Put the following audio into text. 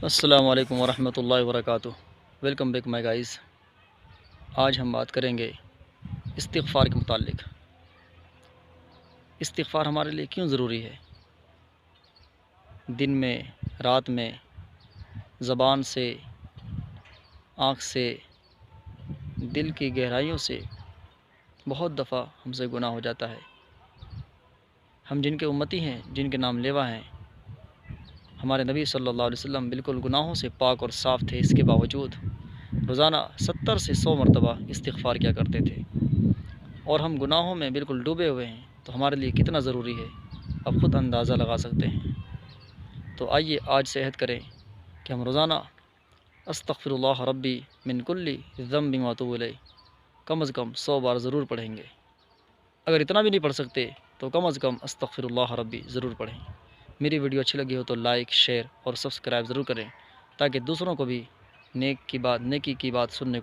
السلام علیکم ورحمۃ اللہ وبرکاتہ۔ Welcome back my guys. آج ہم بات کریں گے استغفار کے متعلق۔ استغفار ہمارے لیے کیوں ضروری ہے؟ دن میں، رات میں، زبان سے، آنکھ سے، دل کی گہرائیوں سے بہت دفعہ ہم سے گناہ ہو جاتا ہے۔ ہم جن کے امتی ہیں، جن کے نام لیوا ہیں، ہمارے نبی صلی اللہ علیہ وسلم بالکل گناہوں سے پاک اور صاف تھے، اس کے باوجود روزانہ 70 سے 100 مرتبہ استغفار کیا کرتے تھے، اور ہم گناہوں میں بالکل ڈوبے ہوئے ہیں، تو ہمارے لیے کتنا ضروری ہے آپ خود اندازہ لگا سکتے ہیں۔ تو آئیے آج سے عہد کریں کہ ہم روزانہ استغفر اللہ ربی من کل ذنب واتوب الیہ کم از کم 100 بار ضرور پڑھیں گے۔ اگر اتنا بھی نہیں پڑھ سکتے تو کم از کم استغفر اللہ ربی ضرور پڑھیں۔ میری ویڈیو اچھی لگی ہو تو لائک، شیئر اور سبسکرائب ضرور کریں، تاکہ دوسروں کو بھی نیکی کی بات سننے کو